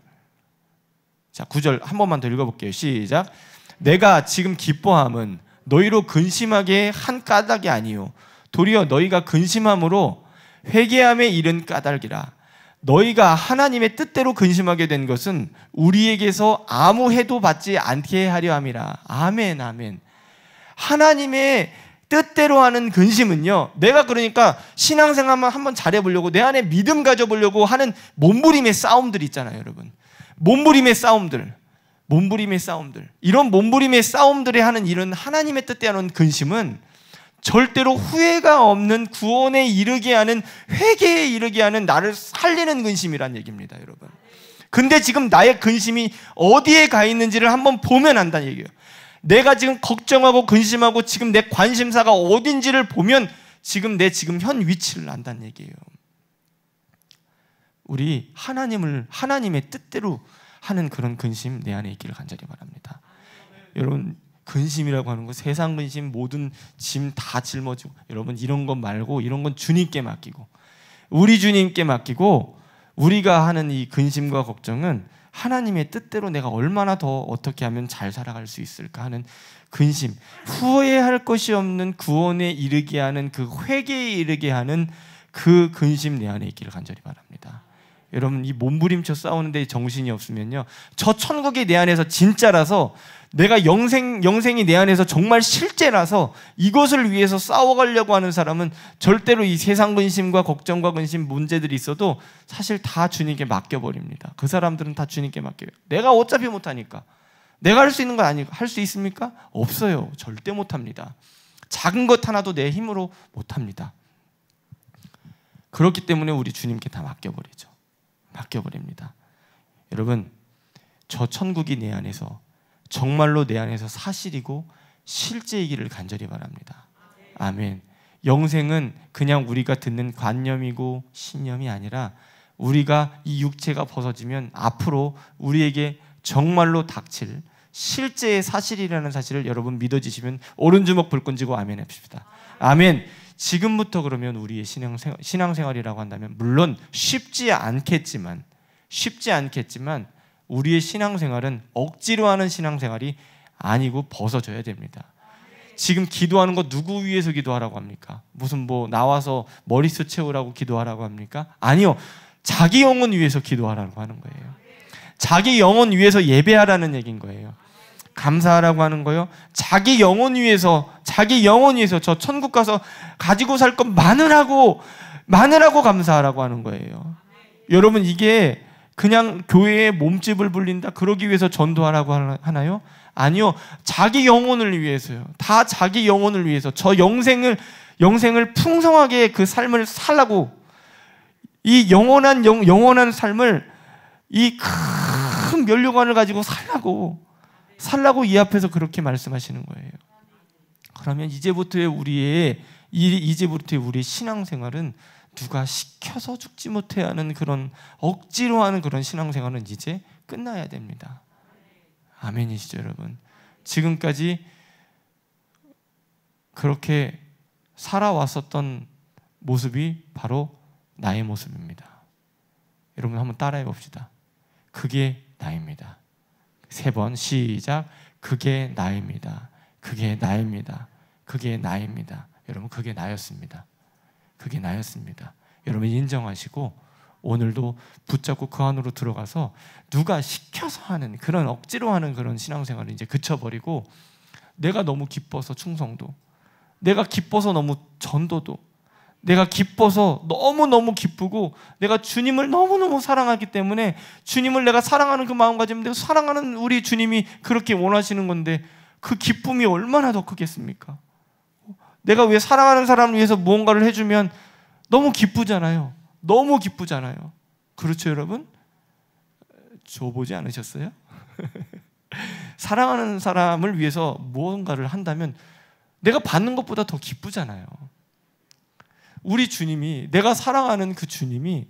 [SPEAKER 1] 자, 9절 한 번만 더 읽어볼게요. 시작. 내가 지금 기뻐함은 너희로 근심하게 한 까닭이 아니요, 도리어 너희가 근심함으로 회개함에 이른 까닭이라. 너희가 하나님의 뜻대로 근심하게 된 것은 우리에게서 아무 해도 받지 않게 하려 함이라. 아멘, 아멘. 하나님의 뜻대로 하는 근심은요, 내가 그러니까 신앙생활만 한번 잘해보려고, 내 안에 믿음 가져보려고 하는 몸부림의 싸움들 있잖아요, 여러분. 몸부림의 싸움들. 이런 몸부림의 싸움들에 하는 이런 하나님의 뜻대로 하는 근심은 절대로 후회가 없는 구원에 이르게 하는, 회개에 이르게 하는, 나를 살리는 근심이란 얘기입니다, 여러분. 근데 지금 나의 근심이 어디에 가 있는지를 한번 보면 안다는 얘기예요. 내가 지금 걱정하고 근심하고 지금 내 관심사가 어딘지를 보면 지금 현 위치를 안다는 얘기예요. 우리 하나님의 뜻대로 하는 그런 근심 내 안에 있기를 간절히 바랍니다. 여러분, 근심이라고 하는 거, 세상 근심, 모든 짐 다 짊어지고, 여러분 이런 것 말고, 이런 건 주님께 맡기고, 우리 주님께 맡기고, 우리가 하는 이 근심과 걱정은 하나님의 뜻대로 내가 얼마나 더 어떻게 하면 잘 살아갈 수 있을까 하는 근심, 후회할 것이 없는 구원에 이르게 하는 그 회개에 이르게 하는 그 근심 내 안에 있기를 간절히 바랍니다. 여러분, 이 몸부림쳐 싸우는데 정신이 없으면요, 저 천국이 내 안에서 진짜라서, 내가 영생이 내 안에서 정말 실제라서 이것을 위해서 싸워가려고 하는 사람은 절대로 이 세상 근심과 걱정과 근심, 문제들이 있어도 사실 다 주님께 맡겨버립니다. 그 사람들은 다 주님께 맡겨요. 내가 어차피 못하니까. 내가 할 수 있는 건 아니고, 할 수 있습니까? 없어요. 절대 못합니다. 작은 것 하나도 내 힘으로 못합니다. 그렇기 때문에 우리 주님께 다 맡겨버리죠. 맡겨버립니다. 여러분, 저 천국이 내 안에서 정말로 내 안에서 사실이고 실제이기를 간절히 바랍니다. 아멘. 영생은 그냥 우리가 듣는 관념이고 신념이 아니라 우리가 이 육체가 벗어지면 앞으로 우리에게 정말로 닥칠 실제의 사실이라는 사실을 여러분 믿어지시면 오른주먹 불끈 쥐고 아멘 합시다. 아멘. 지금부터 그러면 우리의 신앙생활이라고 한다면 물론 쉽지 않겠지만 우리의 신앙생활은 억지로 하는 신앙생활이 아니고 벗어져야 됩니다. 지금 기도하는 거 누구 위해서 기도하라고 합니까? 무슨 뭐 나와서 머릿수 채우라고 기도하라고 합니까? 아니요. 자기 영혼 위해서 기도하라고 하는 거예요. 자기 영혼 위해서 예배하라는 얘기인 거예요. 감사하라고 하는 거예요. 자기 영혼 위해서 저 천국 가서 가지고 살 것 마늘하고 감사하라고 하는 거예요. 여러분, 이게 그냥 교회에 몸집을 불린다 그러기 위해서 전도하라고 하나요? 아니요. 자기 영혼을 위해서요. 다 자기 영혼을 위해서 저 영생을 풍성하게 그 삶을 살라고, 이 영원한 삶을 이 큰 면류관을 가지고 살라고 이 앞에서 그렇게 말씀하시는 거예요. 그러면 이제부터의 우리의 신앙생활은 누가 시켜서 죽지 못해 하는 그런 억지로 하는 그런 신앙생활은 이제 끝나야 됩니다. 아멘이시죠, 여러분? 지금까지 그렇게 살아왔었던 모습이 바로 나의 모습입니다. 여러분 한번 따라해 봅시다. 그게 나입니다. 3번 시작. 그게 나입니다. 그게 나입니다. 그게 나입니다. 여러분, 그게 나였습니다. 그게 나였습니다. 여러분 인정하시고 오늘도 붙잡고 그 안으로 들어가서 누가 시켜서 하는 그런 억지로 하는 그런 신앙생활을 이제 그쳐버리고, 내가 너무 기뻐서 충성도, 내가 기뻐서 너무 전도도, 내가 기뻐서 너무너무 기쁘고 내가 주님을 너무너무 사랑하기 때문에 주님을 내가 사랑하는 그 마음가짐, 내가 사랑하는 우리 주님이 그렇게 원하시는 건데 그 기쁨이 얼마나 더 크겠습니까? 내가 왜 사랑하는 사람을 위해서 무언가를 해주면 너무 기쁘잖아요. 너무 기쁘잖아요. 그렇죠, 여러분? 줘보지 않으셨어요? 사랑하는 사람을 위해서 무언가를 한다면 내가 받는 것보다 더 기쁘잖아요. 우리 주님이, 내가 사랑하는 그 주님이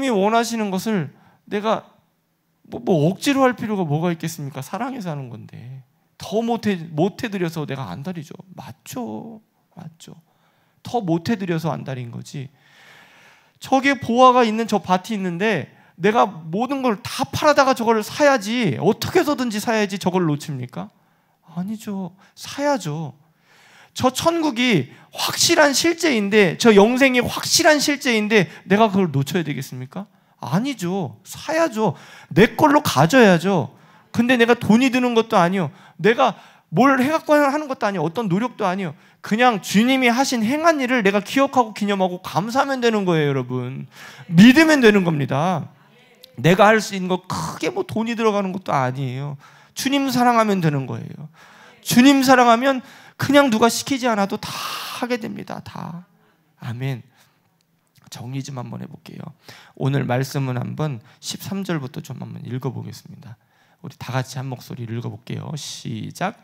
[SPEAKER 1] 원하시는 것을 내가 뭐 억지로 할 필요가 뭐가 있겠습니까? 사랑해서 하는 건데 더 못해드려서 내가 안달이죠. 맞죠. 더 못해드려서 안달인 거지. 저게 보아가 있는 저 밭이 있는데 내가 모든 걸 다 팔아다가 저걸 사야지, 어떻게 해서든지 사야지 저걸 놓칩니까? 아니죠. 사야죠. 저 천국이 확실한 실제인데, 저 영생이 확실한 실제인데 내가 그걸 놓쳐야 되겠습니까? 아니죠. 사야죠. 내 걸로 가져야죠. 근데 내가 돈이 드는 것도 아니요, 내가 뭘 해갖고 하는 것도 아니요, 어떤 노력도 아니요, 그냥 주님이 하신 행한 일을 내가 기억하고 기념하고 감사하면 되는 거예요. 여러분, 믿으면 되는 겁니다. 내가 할 수 있는 거 크게 뭐 돈이 들어가는 것도 아니에요. 주님 사랑하면 되는 거예요. 주님 사랑하면 그냥 누가 시키지 않아도 다 하게 됩니다. 다. 아멘. 정리 좀 한번 해볼게요. 오늘 말씀은 한번 13절부터 좀 한번 읽어보겠습니다. 우리 다 같이 한 목소리를 읽어볼게요. 시작.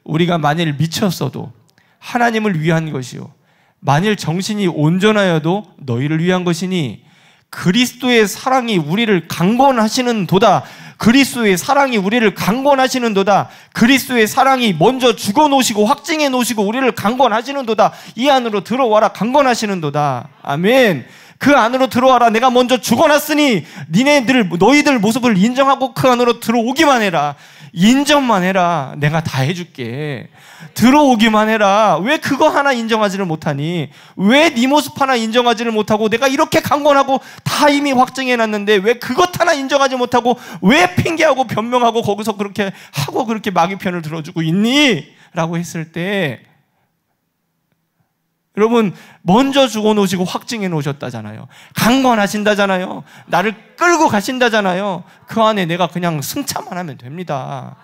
[SPEAKER 1] 우리가 만일 미쳤어도 하나님을 위한 것이요, 만일 정신이 온전하여도 너희를 위한 것이니 그리스도의 사랑이 우리를 강권하시는 도다. 그리스도의 사랑이 우리를 강권하시는 도다. 그리스도의 사랑이 먼저 죽어놓으시고 확증해 놓으시고 우리를 강권하시는 도다. 이 안으로 들어와라. 강권하시는 도다. 아멘. 그 안으로 들어와라. 내가 먼저 죽어놨으니 너희들 모습을 인정하고 그 안으로 들어오기만 해라. 인정만 해라. 내가 다 해줄게. 들어오기만 해라. 왜 그거 하나 인정하지를 못하니? 왜 네 모습 하나 인정하지를 못하고, 내가 이렇게 강권하고 다 이미 확증해놨는데 왜 그것 하나 인정하지 못하고 왜 핑계하고 변명하고 거기서 그렇게 하고 그렇게 마귀 편을 들어주고 있니? 라고 했을 때, 여러분, 먼저 죽어놓으시고 확증해 놓으셨다잖아요. 강권하신다잖아요. 나를 끌고 가신다잖아요. 그 안에 내가 그냥 승차만 하면 됩니다.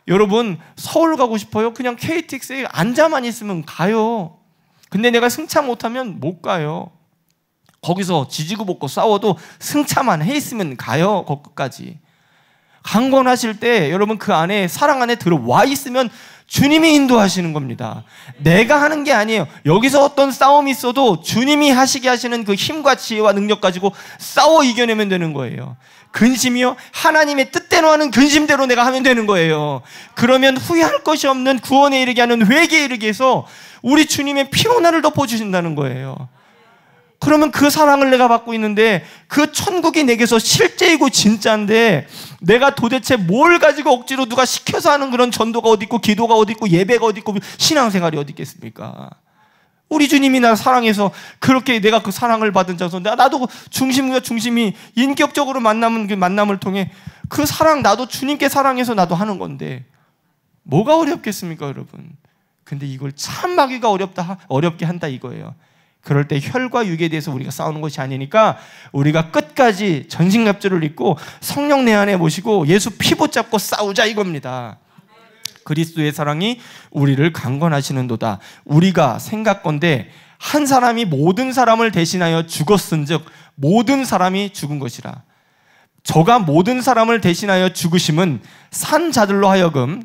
[SPEAKER 1] 여러분, 서울 가고 싶어요? 그냥 KTX에 앉아만 있으면 가요. 근데 내가 승차 못하면 못 가요. 거기서 지지고 볶고 싸워도 승차만 해 있으면 가요. 거기까지. 강권하실 때 여러분, 그 안에, 사랑 안에 들어와 있으면 주님이 인도하시는 겁니다. 내가 하는 게 아니에요. 여기서 어떤 싸움이 있어도 주님이 하시게 하시는 그 힘과 지혜와 능력 가지고 싸워 이겨내면 되는 거예요. 근심이요? 하나님의 뜻대로 하는 근심대로 내가 하면 되는 거예요. 그러면 후회할 것이 없는 구원에 이르게 하는 회개에 이르게 해서 우리 주님의 피로나를 덮어주신다는 거예요. 그러면 그 사랑을 내가 받고 있는데, 그 천국이 내게서 실제이고 진짜인데, 내가 도대체 뭘 가지고 억지로 누가 시켜서 하는 그런 전도가 어디 있고, 기도가 어디 있고, 예배가 어디 있고, 신앙생활이 어디 있겠습니까? 우리 주님이 나 사랑해서 그렇게 내가 그 사랑을 받은 자서 나도 중심과 중심이 인격적으로 만남은 그 만남을 통해 그 사랑, 나도 주님께 사랑해서 나도 하는 건데 뭐가 어렵겠습니까, 여러분? 근데 이걸 참 마귀가 어렵게 한다 이거예요. 그럴 때 혈과 육에 대해서 우리가 싸우는 것이 아니니까 우리가 끝까지 전신갑주를 입고 성령 내 안에 모시고 예수 피 붙잡고 싸우자 이겁니다. 그리스도의 사랑이 우리를 강권하시는도다. 우리가 생각건대 한 사람이 모든 사람을 대신하여 죽었은즉 모든 사람이 죽은 것이라. 저가 모든 사람을 대신하여 죽으심은 산 자들로 하여금,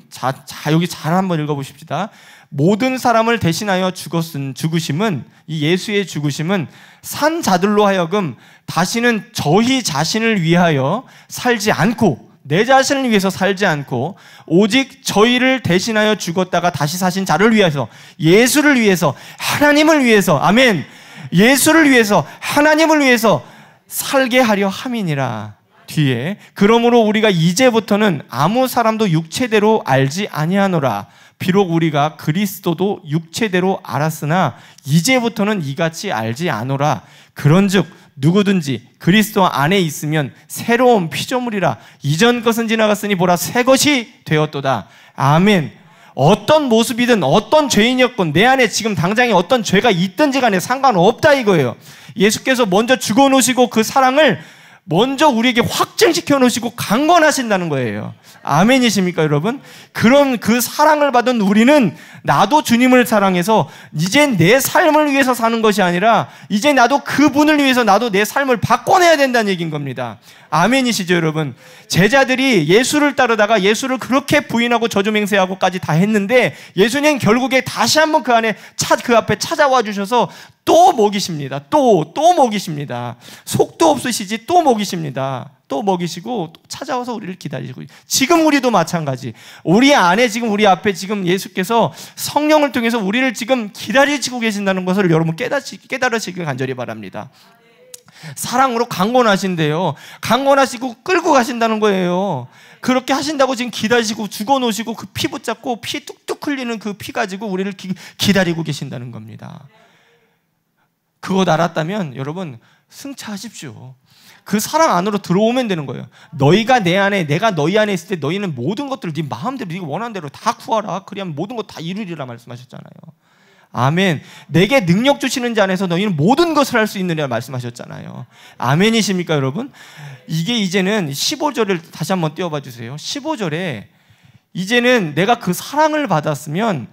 [SPEAKER 1] 여기 잘 한번 읽어보십시다. 모든 사람을 대신하여 죽으심은, 이 예수의 죽으심은 산 자들로 하여금 다시는 저희 자신을 위하여 살지 않고, 내 자신을 위해서 살지 않고 오직 저희를 대신하여 죽었다가 다시 사신 자를 위해서, 예수를 위해서, 하나님을 위해서, 아멘, 예수를 위해서, 하나님을 위해서 살게 하려 함이니라. 뒤에 그러므로 우리가 이제부터는 아무 사람도 육체대로 알지 아니하노라. 비록 우리가 그리스도도 육체대로 알았으나 이제부터는 이같이 알지 않노라. 그런즉 누구든지 그리스도 안에 있으면 새로운 피조물이라. 이전 것은 지나갔으니 보라 새 것이 되었도다. 아멘. 어떤 모습이든 어떤 죄인이었건 내 안에 지금 당장에 어떤 죄가 있든지 간에 상관없다 이거예요. 예수께서 먼저 죽어놓으시고 그 사랑을 먼저 우리에게 확증시켜 놓으시고 강권하신다는 거예요. 아멘이십니까 여러분? 그런 그 사랑을 받은 우리는 나도 주님을 사랑해서 이제 내 삶을 위해서 사는 것이 아니라 이제 나도 그분을 위해서 나도 내 삶을 바꿔내야 된다는 얘기인 겁니다. 아멘이시죠 여러분? 제자들이 예수를 따르다가 예수를 그렇게 부인하고 저주맹세하고까지 다 했는데 예수님 결국에 다시 한번 그 앞에 찾아와 주셔서 또 먹이십니다. 또 먹이십니다. 속도 없으시지 또 먹이십니다. 또 먹이시고 또 찾아와서 우리를 기다리시고, 지금 우리도 마찬가지. 우리 안에 지금 우리 앞에 지금 예수께서 성령을 통해서 우리를 지금 기다리시고 계신다는 것을 여러분 깨달으시길 간절히 바랍니다. 사랑으로 강권하신대요. 강권하시고 끌고 가신다는 거예요. 그렇게 하신다고 지금 기다리시고 죽어놓으시고 그 피 붙잡고 피 뚝뚝 흘리는 그 피 가지고 우리를 기다리고 계신다는 겁니다. 그것 알았다면 여러분 승차하십시오. 그 사랑 안으로 들어오면 되는 거예요. 너희가 내 안에, 내가 너희 안에 있을 때 너희는 모든 것들을 네 마음대로 네가 원하는 대로 다 구하라. 그리하면 모든 것 다 이루리라 말씀하셨잖아요. 아멘. 내게 능력 주시는 자 안에서 너희는 모든 것을 할 수 있느냐 말씀하셨잖아요. 아멘이십니까 여러분? 이게 이제는 15절을 다시 한번 띄워봐 주세요. 15절에 이제는 내가 그 사랑을 받았으면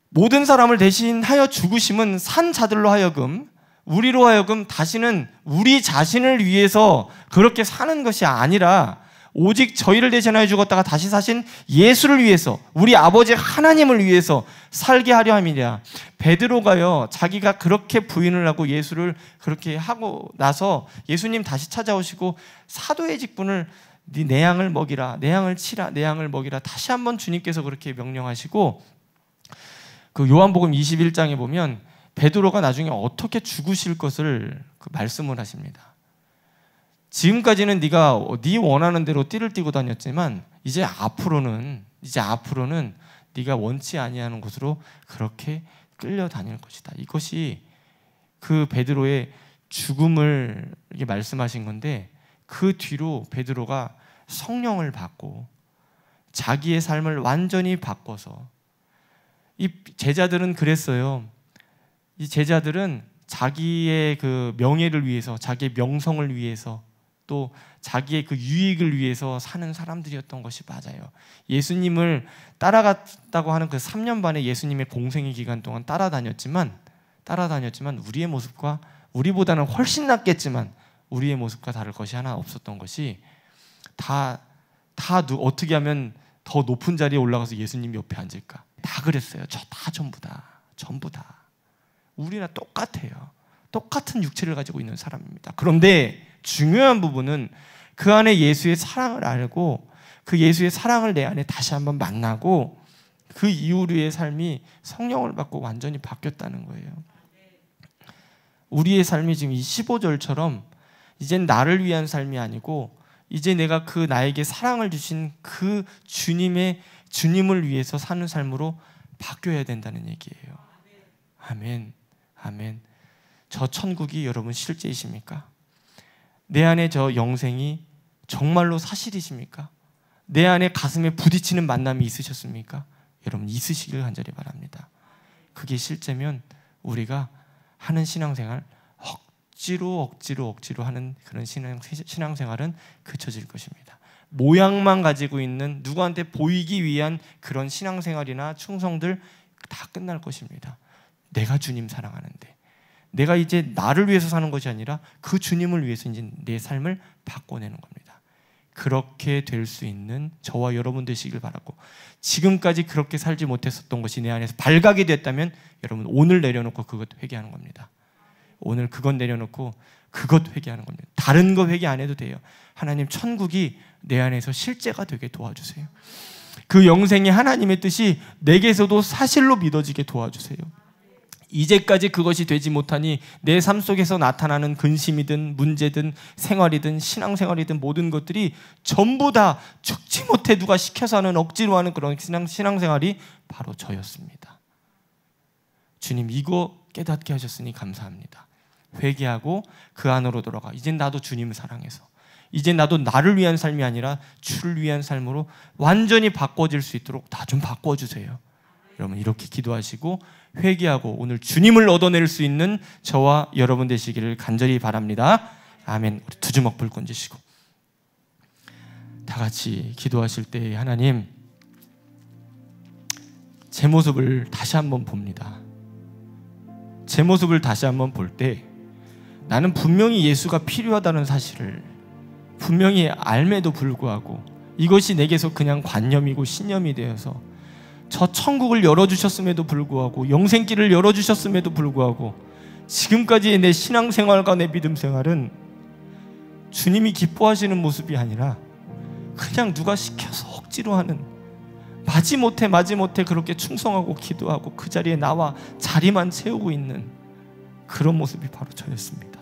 [SPEAKER 1] 모든 사람을 대신하여 죽으심은 산 자들로 하여금, 우리로 하여금 다시는 우리 자신을 위해서 그렇게 사는 것이 아니라 오직 저희를 대신하여 죽었다가 다시 사신 예수를 위해서, 우리 아버지 하나님을 위해서 살게 하려 함이냐. 베드로가요, 자기가 그렇게 부인을 하고 예수를 그렇게 하고 나서 예수님 다시 찾아오시고 사도의 직분을 네 양을 먹이라, 내 양을 치라, 내 양을 먹이라 다시 한번 주님께서 그렇게 명령하시고, 그 요한복음 21장에 보면 베드로가 나중에 어떻게 죽으실 것을 말씀을 하십니다. 지금까지는 네가 네 원하는 대로 띠를 띠고 다녔지만 이제 앞으로는 네가 원치 아니하는 곳으로 그렇게 끌려다닐 것이다. 이것이 그 베드로의 죽음을 이렇게 말씀하신 건데, 그 뒤로 베드로가 성령을 받고 자기의 삶을 완전히 바꿔서, 이 제자들은 그랬어요. 이 제자들은 자기의 그 명예를 위해서, 자기의 명성을 위해서, 또 자기의 그 유익을 위해서 사는 사람들이었던 것이 맞아요. 예수님을 따라갔다고 하는 그 3년 반의 예수님의 공생의 기간 동안 따라다녔지만 우리의 모습과, 우리보다는 훨씬 낫겠지만 우리의 모습과 다를 것이 하나 없었던 것이, 어떻게 하면 더 높은 자리에 올라가서 예수님 옆에 앉을까? 다 그랬어요. 전부 다. 우리나 똑같아요. 똑같은 육체를 가지고 있는 사람입니다. 그런데 중요한 부분은 그 안에 예수의 사랑을 알고 그 예수의 사랑을 내 안에 다시 한번 만나고 그 이후로의 삶이 성령을 받고 완전히 바뀌었다는 거예요. 우리의 삶이 지금 이 15절처럼 이젠 나를 위한 삶이 아니고 이제 내가 그 나에게 사랑을 주신 그 주님을 위해서 사는 삶으로 바뀌어야 된다는 얘기예요. 아멘. 저 천국이 여러분 실제이십니까? 내 안에 저 영생이 정말로 사실이십니까? 내 안에 가슴에 부딪히는 만남이 있으셨습니까? 여러분 있으시길 간절히 바랍니다. 그게 실제면 우리가 하는 신앙생활, 억지로 하는 그런 신앙생활은 그쳐질 것입니다. 모양만 가지고 있는, 누구한테 보이기 위한 그런 신앙생활이나 충성들 다 끝날 것입니다. 내가 주님 사랑하는데, 내가 이제 나를 위해서 사는 것이 아니라 그 주님을 위해서 이제 내 삶을 바꿔내는 겁니다. 그렇게 될 수 있는 저와 여러분 되시길 바라고, 지금까지 그렇게 살지 못했었던 것이 내 안에서 발각이 됐다면 여러분 오늘 내려놓고 그것 회개하는 겁니다. 오늘 그것 내려놓고 그것 회개하는 겁니다. 다른 거 회개 안 해도 돼요. 하나님, 천국이 내 안에서 실제가 되게 도와주세요. 그 영생이 하나님의 뜻이 내게서도 사실로 믿어지게 도와주세요. 이제까지 그것이 되지 못하니 내 삶 속에서 나타나는 근심이든 문제든 생활이든 신앙생활이든 모든 것들이 전부 다 죽지 못해 누가 시켜서 하는, 억지로 하는 그런 신앙생활이 바로 저였습니다. 주님, 이거 깨닫게 하셨으니 감사합니다. 회개하고 그 안으로 돌아가. 이젠 나도 주님을 사랑해서, 이젠 나도 나를 위한 삶이 아니라 주를 위한 삶으로 완전히 바꿔질 수 있도록 나 좀 바꿔주세요. 여러분 이렇게 기도하시고 회개하고 오늘 주님을 얻어낼 수 있는 저와 여러분 되시기를 간절히 바랍니다. 아멘. 우리 두 주먹 불 건지시고 다 같이 기도하실 때, 하나님, 제 모습을 다시 한번 봅니다. 제 모습을 다시 한번 볼 때 나는 분명히 예수가 필요하다는 사실을 분명히 알매도 불구하고 이것이 내게서 그냥 관념이고 신념이 되어서 저 천국을 열어주셨음에도 불구하고 영생길을 열어주셨음에도 불구하고 지금까지의 내 신앙생활과 내 믿음생활은 주님이 기뻐하시는 모습이 아니라 그냥 누가 시켜서 억지로 하는, 마지못해 그렇게 충성하고 기도하고 그 자리에 나와 자리만 채우고 있는 그런 모습이 바로 저였습니다.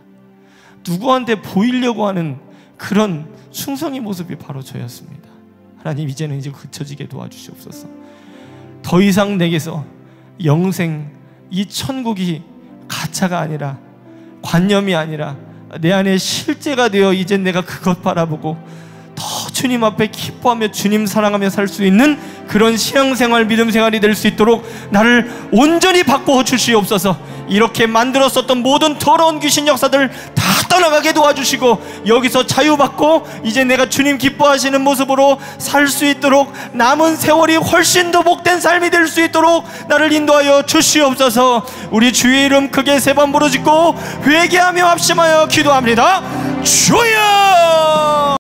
[SPEAKER 1] 누구한테 보이려고 하는 그런 충성의 모습이 바로 저였습니다. 하나님, 이제는 이제 그쳐지게 도와주시옵소서. 더 이상 내게서 영생, 이 천국이 가짜가 아니라, 관념이 아니라 내 안에 실제가 되어 이제 내가 그것 바라보고 더 주님 앞에 기뻐하며 주님 사랑하며 살 수 있는 그런 신앙생활, 믿음생활이 될 수 있도록 나를 온전히 바꿔 주시옵소서. 이렇게 만들었었던 모든 더러운 귀신 역사들 다 떠나가게 도와주시고 여기서 자유받고 이제 내가 주님 기뻐하시는 모습으로 살 수 있도록, 남은 세월이 훨씬 더 복된 삶이 될 수 있도록 나를 인도하여 주시옵소서. 우리 주의 이름 크게 세 번 부르짖고 회개하며 합심하여 기도합니다. 주여!